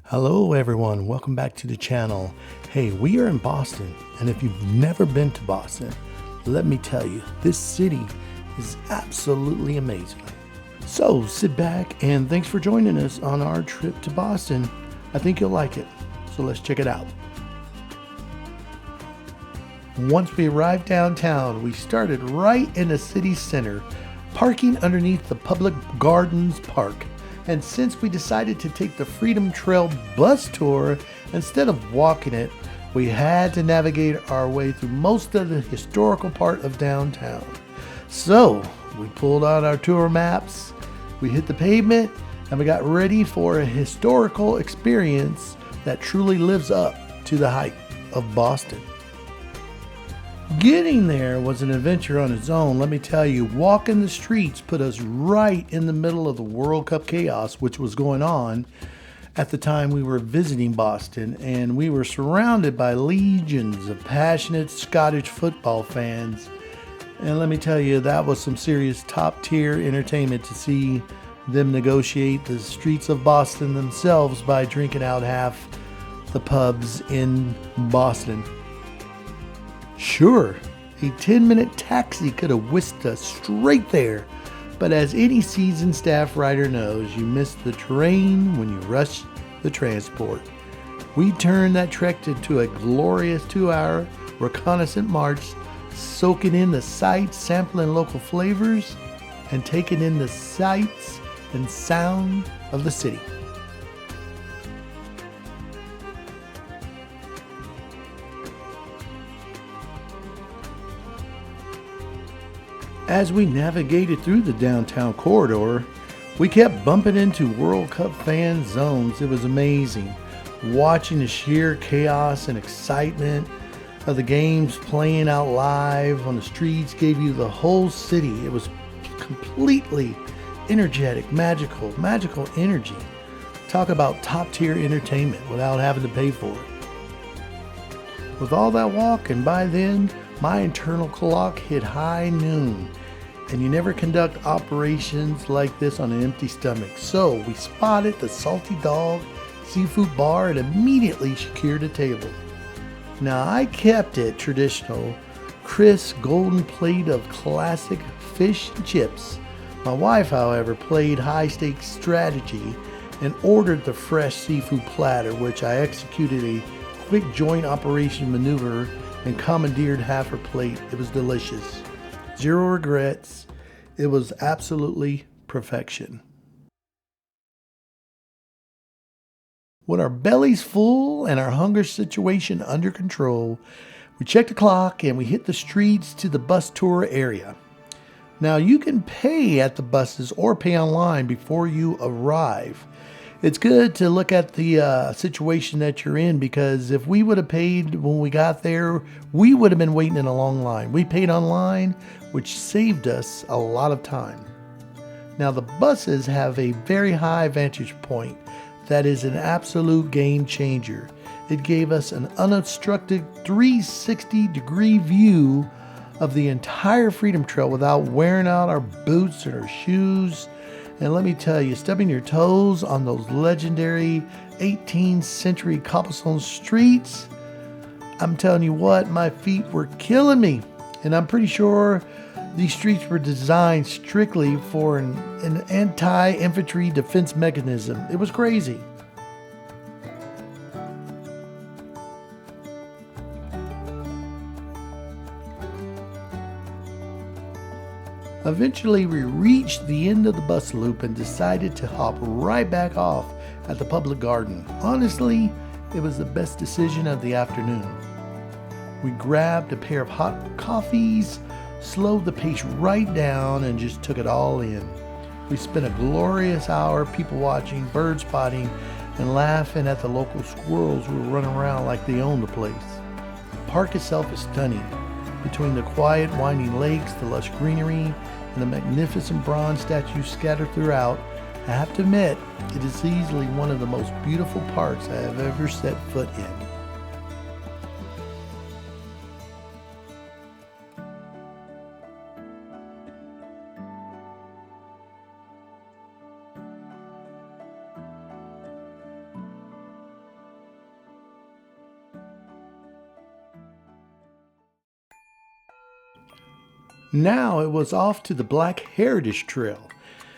Hello everyone, welcome back to the channel. Hey, we are in Boston, and if you've never been to Boston, let me tell you, this city is absolutely amazing. So sit back and thanks for joining us on our trip to Boston. I think you'll like it, so let's check it out. Once we arrived downtown, we started right in the city center, parking underneath the Public Gardens Park. And since we decided to take the Freedom Trail bus tour instead of walking it, we had to navigate our way through most of the historical part of downtown. So we pulled out our tour maps, we hit the pavement, and we got ready for a historical experience that truly lives up to the hype of Boston. Getting there was an adventure on its own, let me tell you. Walking the streets put us right in the middle of the World Cup chaos, which was going on at the time we were visiting Boston, and we were surrounded by legions of passionate Scottish football fans. And let me tell you, that was some serious top-tier entertainment to see them negotiate the streets of Boston themselves by drinking out half the pubs in Boston. Sure, a 10-minute taxi could have whisked us straight there, but as any seasoned staff rider knows, you miss the train when you rush the transport. We turned that trek into a glorious 2-hour reconnaissance march, soaking in the sights, sampling local flavors, and taking in the sights and sound of the city. As we navigated through the downtown corridor, we kept bumping into World Cup fan zones. It was amazing watching the sheer chaos and excitement of the games playing out live on the streets. Gave you the whole city. It was completely energetic, magical energy. Talk about top tier entertainment without having to pay for it. With all that walking, by then my internal clock hit high noon, and you never conduct operations like this on an empty stomach. So we spotted the Salty Dog seafood bar and immediately secured a table. Now I kept it traditional, crisp golden plate of classic fish and chips. My wife, however, played high stakes strategy and ordered the fresh seafood platter, which I executed a quick joint operation maneuver and commandeered half her plate. It was delicious. Zero regrets. It was absolutely perfection. With our bellies full and our hunger situation under control, we checked the clock and we hit the streets to the bus tour area. Now you can pay at the buses or pay online before you arrive. It's good to look at the situation that you're in, because if we would have paid when we got there, we would have been waiting in a long line. We paid online, which saved us a lot of time. Now the buses have a very high vantage point that is an absolute game changer. It gave us an unobstructed 360-degree view of the entire Freedom Trail without wearing out our boots and our shoes. And let me tell you, stubbing your toes on those legendary 18th century cobblestone streets, I'm telling you what, my feet were killing me. And I'm pretty sure these streets were designed strictly for an anti-infantry defense mechanism. It was crazy. Eventually, we reached the end of the bus loop and decided to hop right back off at the public garden. Honestly, it was the best decision of the afternoon. We grabbed a pair of hot coffees, slowed the pace right down, and just took it all in. We spent a glorious hour people watching, bird spotting, and laughing at the local squirrels who were running around like they owned the place. The park itself is stunning. Between the quiet, winding lakes, the lush greenery, and the magnificent bronze statues scattered throughout, I have to admit, it is easily one of the most beautiful parks I have ever set foot in. Now it was off to the Black Heritage Trail,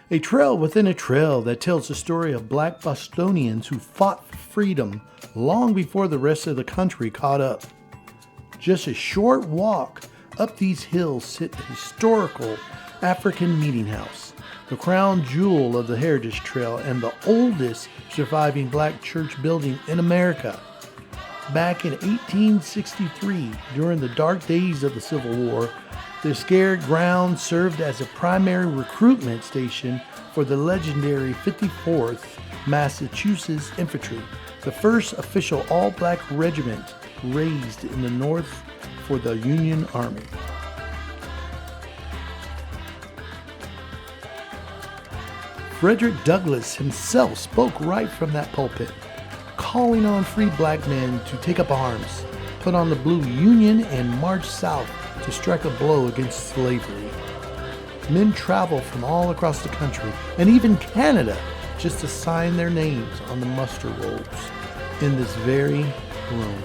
a trail within a trail that tells the story of black Bostonians who fought for freedom long before the rest of the country caught up. Just a short walk up these hills sit the historical African Meeting House, the crown jewel of the Heritage Trail and the oldest surviving black church building in America. Back in 1863, during the dark days of the Civil War, the scared ground served as a primary recruitment station for the legendary 54th Massachusetts Infantry, the first official all-black regiment raised in the North for the Union Army. Frederick Douglass himself spoke right from that pulpit, calling on free black men to take up arms, put on the blue Union, and march south to strike a blow against slavery. Men traveled from all across the country and even Canada just to sign their names on the muster rolls in this very room.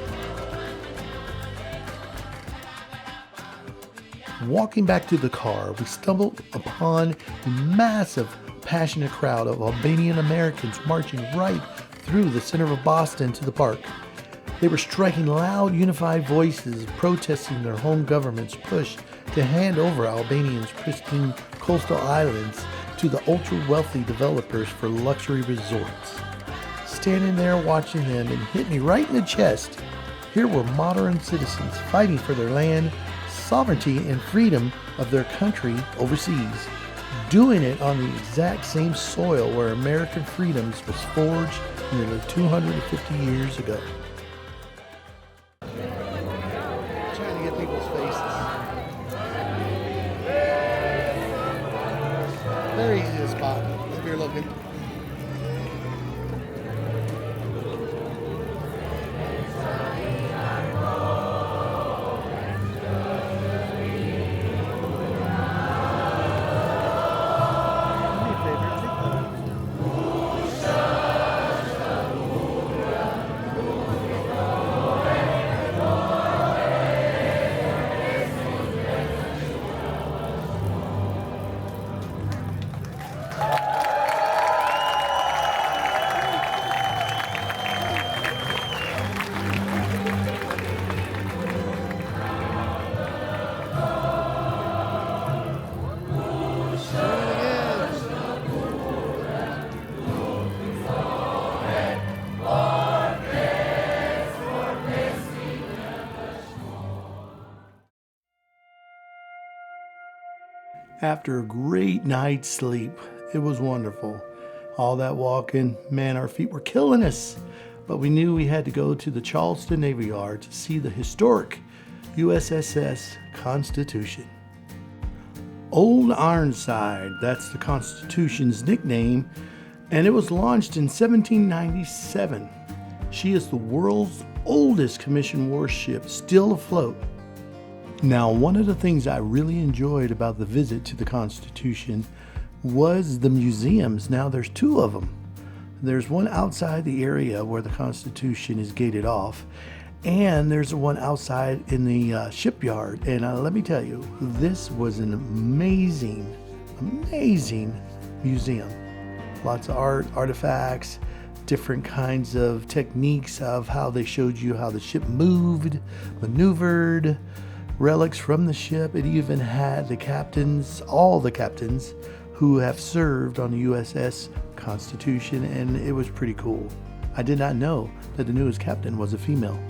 Walking back to the car, we stumbled upon a massive, passionate crowd of Albanian Americans marching right through the center of Boston to the park. They were striking loud, unified voices, protesting their home government's push to hand over Albania's pristine coastal islands to the ultra-wealthy developers for luxury resorts. Standing there watching them, it hit me right in the chest. Here were modern citizens fighting for their land, sovereignty, and freedom of their country overseas, doing it on the exact same soil where American freedoms was forged nearly 250 years ago. Trying to get people's faces. Very easy to spot if you're looking. After a great night's sleep, it was wonderful. All that walking, man, our feet were killing us. But we knew we had to go to the Charleston Navy Yard to see the historic USS Constitution. Old Ironside, that's the Constitution's nickname, and it was launched in 1797. She is the world's oldest commissioned warship still afloat. Now, one of the things I really enjoyed about the visit to the Constitution was the museums. Now, there's two of them. There's one outside the area where the Constitution is gated off, and there's one outside in the shipyard. And let me tell you, this was an amazing museum. Lots of art, artifacts, different kinds of techniques of how they showed you how the ship moved, maneuvered, relics from the ship. It even had the captains, all the captains who have served on the USS Constitution, and it was pretty cool. I did not know that the newest captain was a female.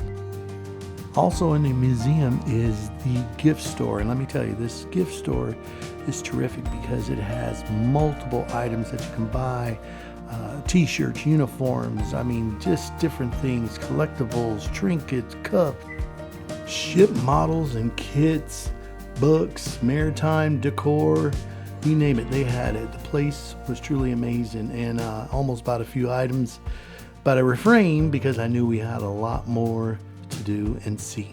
Also in the museum is the gift store, and let me tell you, this gift store is terrific because it has multiple items that you can buy, t-shirts, uniforms, I mean, just different things, collectibles, trinkets, cups, ship models and kits, books, maritime decor, you name it, they had it. The place was truly amazing, and almost bought a few items, but I refrained because I knew we had a lot more to do and see.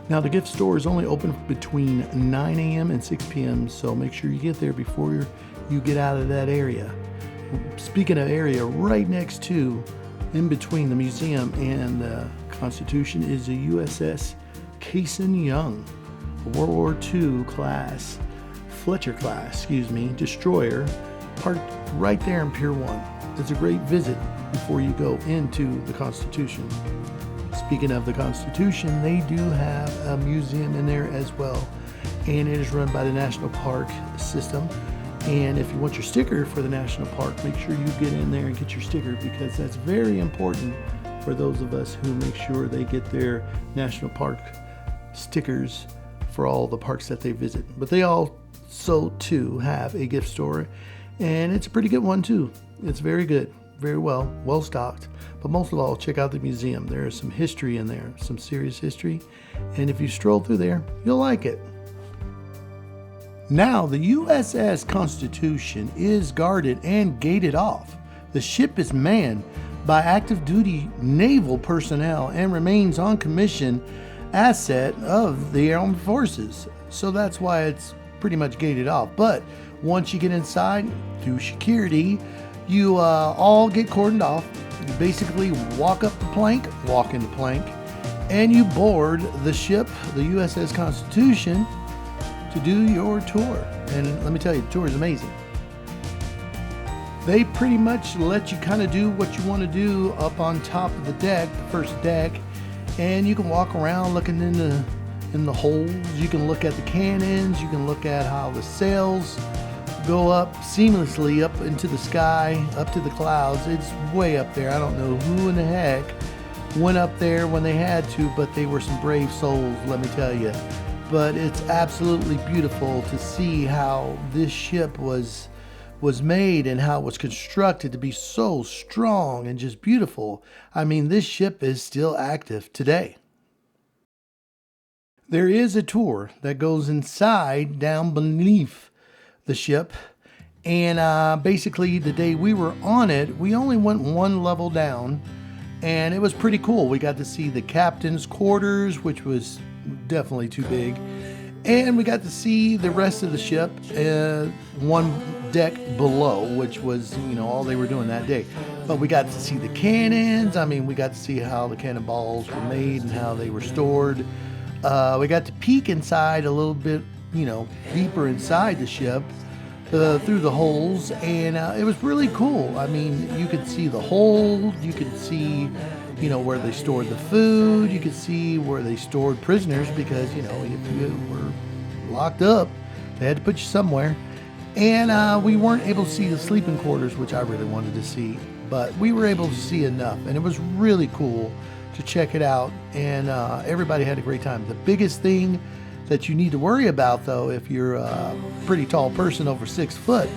Now, the gift store is only open between 9 a.m. and 6 p.m., so make sure you get there before you get out of that area. Speaking of area, right next to, in between the museum and the Constitution, is the USS Cason Young. a World War II class, Fletcher class, destroyer, parked right there in Pier 1. It's a great visit before you go into the Constitution. Speaking of the Constitution, they do have a museum in there as well, and it is run by the National Park System. And if you want your sticker for the National Park, make sure you get in there and get your sticker, because that's very important for those of us who make sure they get their National Park stickers for all the parks that they visit. But they also too have a gift store, and it's a pretty good one too. It's very good, very well stocked. But most of all, check out the museum. There is some history in there, some serious history, and if you stroll through there, you'll like it. Now, the USS Constitution is guarded and gated off. The ship is manned by active duty naval personnel and remains on commission asset of the armed forces. So that's why it's pretty much gated off. But once you get inside through security, you all get cordoned off. You basically walk in the plank, and you board the ship, the USS Constitution, to do your tour. And let me tell you, the tour is amazing. They pretty much let you kind of do what you want to do up on top of the deck, the first deck, and you can walk around looking in the holes. You can look at the cannons. You can look at how the sails go up seamlessly up into the sky, up to the clouds. It's way up there. I don't know who in the heck went up there when they had to, but they were some brave souls, let me tell you. But it's absolutely beautiful to see how this ship was made and how it was constructed to be so strong and just beautiful. I mean, this ship is still active today. There is a tour that goes inside down beneath the ship, and basically the day we were on it, we only went one level down, and it was pretty cool. We got to see the captain's quarters, which was definitely too big, and we got to see the rest of the ship, one deck below, which was all they were doing that day. But we got to see the cannons. I mean, we got to see how the cannonballs were made and how they were stored. We got to peek inside a little bit, deeper inside the ship, through the holes, and it was really cool. I mean, you could see the hold, you could see where they stored the food. You could see where they stored prisoners, because, if you were locked up, they had to put you somewhere. And we weren't able to see the sleeping quarters, which I really wanted to see, but we were able to see enough, and it was really cool to check it out, and everybody had a great time. The biggest thing that you need to worry about, though, if you're a pretty tall person over 6 foot,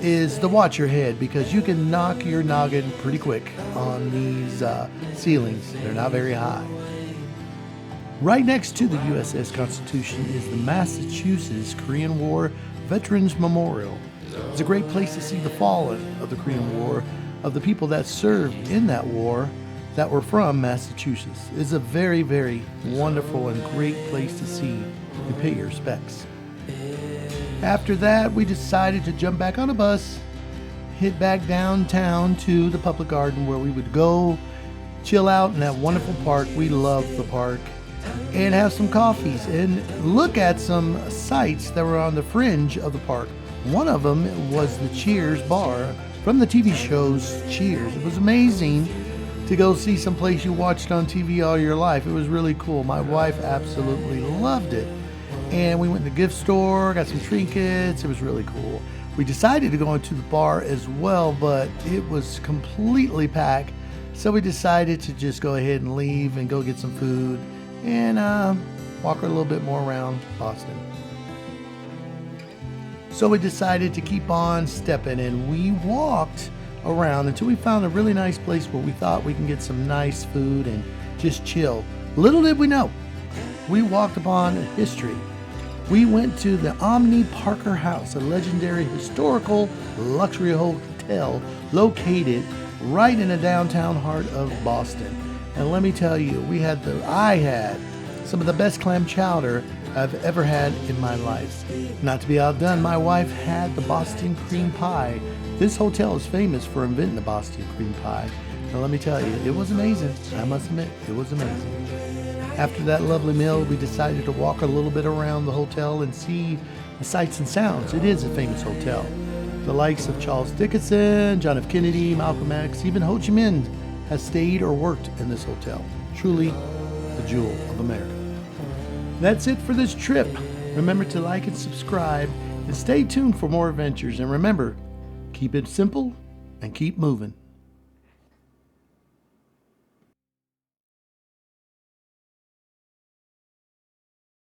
is to watch your head, because you can knock your noggin pretty quick on these ceilings. They're not very high. Right next to the USS Constitution is the Massachusetts Korean War Veterans Memorial. It's a great place to see the fallen of the Korean War, of the people that served in that war that were from Massachusetts. It's a very, very wonderful and great place to see and pay your respects. After that, we decided to jump back on a bus, hit back downtown to the public garden, where we would go chill out in that wonderful park. We love the park. And have some coffees and look at some sights that were on the fringe of the park. One of them was the Cheers bar from the TV shows Cheers. It was amazing to go see some place you watched on TV all your life. It was really cool. My wife absolutely loved it. And we went to the gift store, got some trinkets. It was really cool. We decided to go into the bar as well, but it was completely packed. So we decided to just go ahead and leave and go get some food and walk a little bit more around Boston. So we decided to keep on stepping, and we walked around until we found a really nice place where we thought we can get some nice food and just chill. Little did we know, we walked upon history. We went to the Omni Parker House, a legendary historical luxury hotel located right in the downtown heart of Boston. And let me tell you, I had some of the best clam chowder I've ever had in my life. Not to be outdone, my wife had the Boston cream pie. This hotel is famous for inventing the Boston cream pie. And let me tell you, it was amazing. I must admit, it was amazing. After that lovely meal, we decided to walk a little bit around the hotel and see the sights and sounds. It is a famous hotel. The likes of Charles Dickens, John F. Kennedy, Malcolm X, even Ho Chi Minh has stayed or worked in this hotel. Truly the jewel of America. That's it for this trip. Remember to like and subscribe and stay tuned for more adventures. And remember, keep it simple and keep moving.